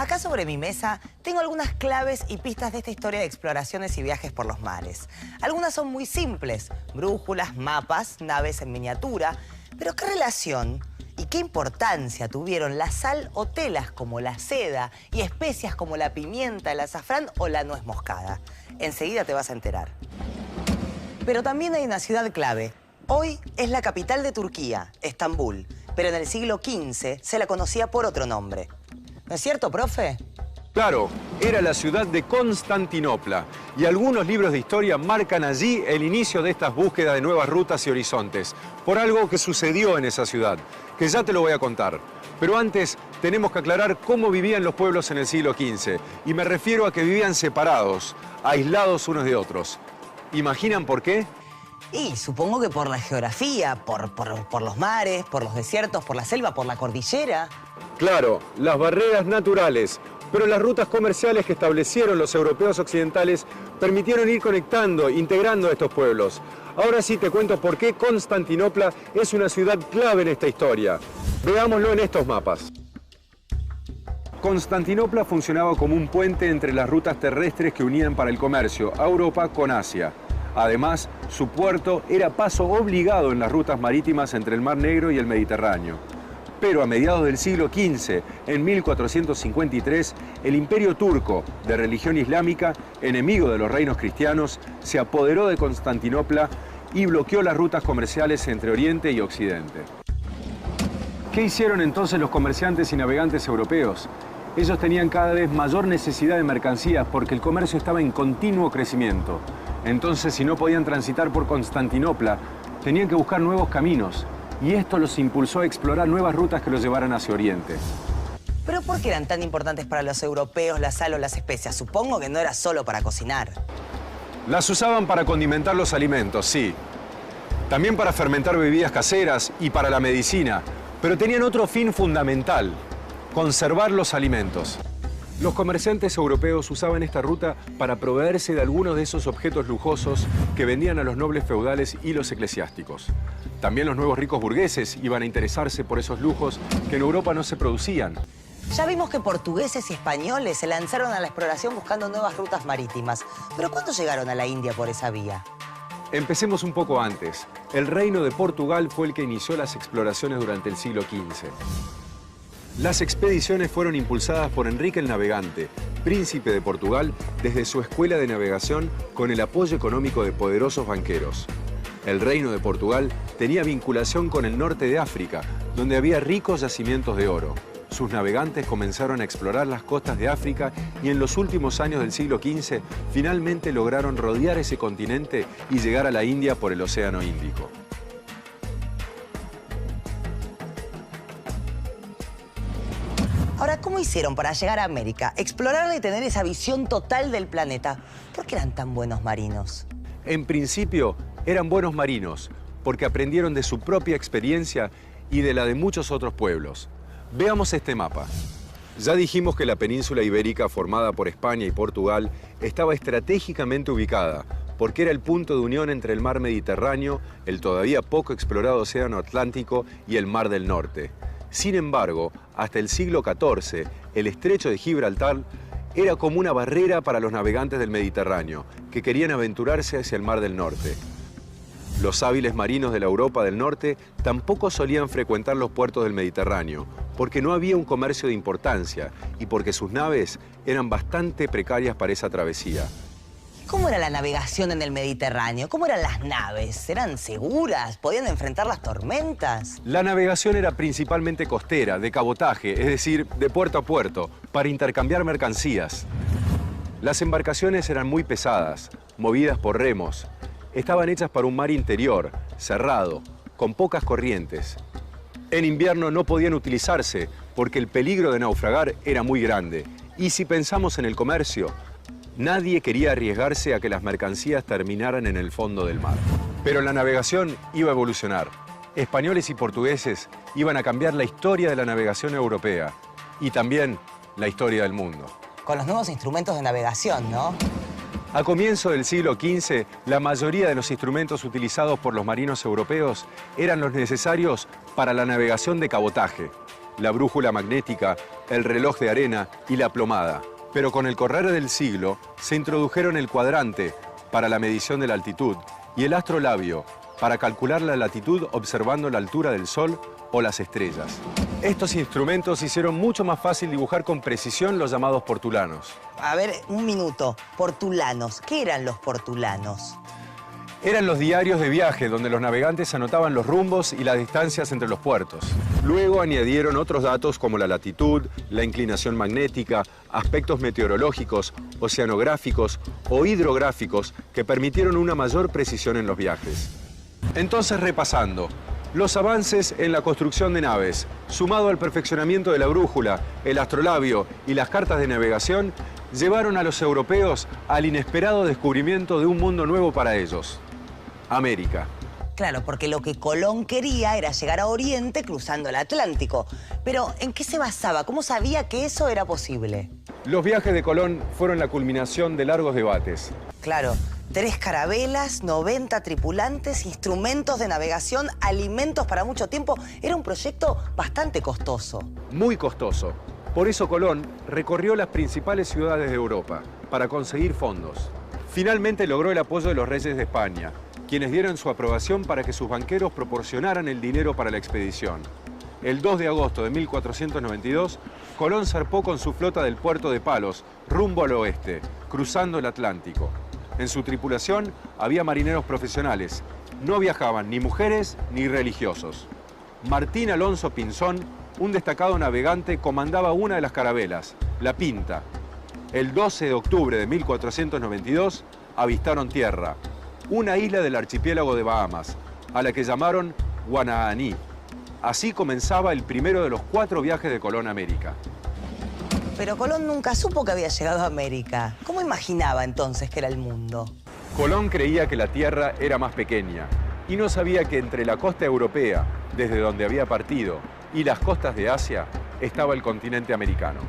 Acá sobre mi mesa tengo algunas claves y pistas de esta historia de exploraciones y viajes por los mares. Algunas son muy simples, brújulas, mapas, naves en miniatura, pero ¿qué relación y qué importancia tuvieron la sal o telas como la seda y especias como la pimienta, el azafrán o la nuez moscada? Enseguida te vas a enterar. Pero también hay una ciudad clave. Hoy es la capital de Turquía, Estambul, pero en el siglo XV se la conocía por otro nombre. ¿No es cierto, profe? Claro, era la ciudad de Constantinopla y algunos libros de historia marcan allí el inicio de estas búsquedas de nuevas rutas y horizontes, por algo que sucedió en esa ciudad, que ya te lo voy a contar. Pero antes tenemos que aclarar cómo vivían los pueblos en el siglo XV, y me refiero a que vivían separados, aislados unos de otros. ¿Imaginan por qué? Y supongo que por la geografía, por los mares, por los desiertos, por la selva, por la cordillera. Claro, las barreras naturales, pero las rutas comerciales que establecieron los europeos occidentales permitieron ir conectando, integrando a estos pueblos. Ahora sí te cuento por qué Constantinopla es una ciudad clave en esta historia. Veámoslo en estos mapas. Constantinopla funcionaba como un puente entre las rutas terrestres que unían para el comercio a Europa con Asia. Además, su puerto era paso obligado en las rutas marítimas entre el Mar Negro y el Mediterráneo. Pero a mediados del siglo XV, en 1453, el Imperio Turco, de religión islámica, enemigo de los reinos cristianos, se apoderó de Constantinopla y bloqueó las rutas comerciales entre Oriente y Occidente. ¿Qué hicieron entonces los comerciantes y navegantes europeos? Ellos tenían cada vez mayor necesidad de mercancías porque el comercio estaba en continuo crecimiento. Entonces, si no podían transitar por Constantinopla, tenían que buscar nuevos caminos. Y esto los impulsó a explorar nuevas rutas que los llevaran hacia Oriente. ¿Pero por qué eran tan importantes para los europeos la sal o las especias? Supongo que no era solo para cocinar. Las usaban para condimentar los alimentos, sí. También para fermentar bebidas caseras y para la medicina. Pero tenían otro fin fundamental: conservar los alimentos. Los comerciantes europeos usaban esta ruta para proveerse de algunos de esos objetos lujosos que vendían a los nobles feudales y los eclesiásticos. También los nuevos ricos burgueses iban a interesarse por esos lujos que en Europa no se producían. Ya vimos que portugueses y españoles se lanzaron a la exploración buscando nuevas rutas marítimas. ¿Pero cuándo llegaron a la India por esa vía? Empecemos un poco antes. El reino de Portugal fue el que inició las exploraciones durante el siglo XV. Las expediciones fueron impulsadas por Enrique el Navegante, príncipe de Portugal, desde su escuela de navegación con el apoyo económico de poderosos banqueros. El reino de Portugal tenía vinculación con el norte de África, donde había ricos yacimientos de oro. Sus navegantes comenzaron a explorar las costas de África y en los últimos años del siglo XV finalmente lograron rodear ese continente y llegar a la India por el Océano Índico. Ahora, ¿cómo hicieron para llegar a América, explorarla y tener esa visión total del planeta? ¿Por qué eran tan buenos marinos? En principio, eran buenos marinos, porque aprendieron de su propia experiencia y de la de muchos otros pueblos. Veamos este mapa. Ya dijimos que la península ibérica, formada por España y Portugal, estaba estratégicamente ubicada, porque era el punto de unión entre el mar Mediterráneo, el todavía poco explorado Océano Atlántico y el Mar del Norte. Sin embargo, hasta el siglo XIV, el estrecho de Gibraltar era como una barrera para los navegantes del Mediterráneo, que querían aventurarse hacia el Mar del Norte. Los hábiles marinos de la Europa del Norte tampoco solían frecuentar los puertos del Mediterráneo, porque no había un comercio de importancia y porque sus naves eran bastante precarias para esa travesía. ¿Cómo era la navegación en el Mediterráneo? ¿Cómo eran las naves? ¿Eran seguras? ¿Podían enfrentar las tormentas? La navegación era principalmente costera, de cabotaje, es decir, de puerto a puerto, para intercambiar mercancías. Las embarcaciones eran muy pesadas, movidas por remos. Estaban hechas para un mar interior, cerrado, con pocas corrientes. En invierno no podían utilizarse porque el peligro de naufragar era muy grande. Y si pensamos en el comercio, nadie quería arriesgarse a que las mercancías terminaran en el fondo del mar. Pero la navegación iba a evolucionar. Españoles y portugueses iban a cambiar la historia de la navegación europea y también la historia del mundo. Con los nuevos instrumentos de navegación, ¿no? A comienzo del siglo XV, la mayoría de los instrumentos utilizados por los marinos europeos eran los necesarios para la navegación de cabotaje. La brújula magnética, el reloj de arena y la plomada. Pero con el correr del siglo se introdujeron el cuadrante para la medición de la altitud y el astrolabio para calcular la latitud observando la altura del Sol o las estrellas. Estos instrumentos hicieron mucho más fácil dibujar con precisión los llamados portulanos. A ver, un minuto. Portulanos. ¿Qué eran los portulanos? Eran los diarios de viaje donde los navegantes anotaban los rumbos y las distancias entre los puertos. Luego añadieron otros datos como la latitud, la inclinación magnética, aspectos meteorológicos, oceanográficos o hidrográficos que permitieron una mayor precisión en los viajes. Entonces, repasando, los avances en la construcción de naves, sumado al perfeccionamiento de la brújula, el astrolabio y las cartas de navegación, llevaron a los europeos al inesperado descubrimiento de un mundo nuevo para ellos: América. Claro, porque lo que Colón quería era llegar a Oriente cruzando el Atlántico. Pero, ¿en qué se basaba? ¿Cómo sabía que eso era posible? Los viajes de Colón fueron la culminación de largos debates. Claro, 3 carabelas, 90 tripulantes, instrumentos de navegación, alimentos para mucho tiempo. Era un proyecto bastante costoso. Muy costoso. Por eso Colón recorrió las principales ciudades de Europa para conseguir fondos. Finalmente logró el apoyo de los reyes de España, quienes dieron su aprobación para que sus banqueros proporcionaran el dinero para la expedición. El 2 de agosto de 1492, Colón zarpó con su flota del puerto de Palos, rumbo al oeste, cruzando el Atlántico. En su tripulación había marineros profesionales. No viajaban ni mujeres ni religiosos. Martín Alonso Pinzón, un destacado navegante, comandaba una de las carabelas, la Pinta. El 12 de octubre de 1492 avistaron tierra, una isla del archipiélago de Bahamas, a la que llamaron Guanahani. Así comenzaba el primero de los 4 viajes de Colón a América. Pero Colón nunca supo que había llegado a América. ¿Cómo imaginaba entonces que era el mundo? Colón creía que la Tierra era más pequeña y no sabía que entre la costa europea, desde donde había partido, y las costas de Asia, estaba el continente americano.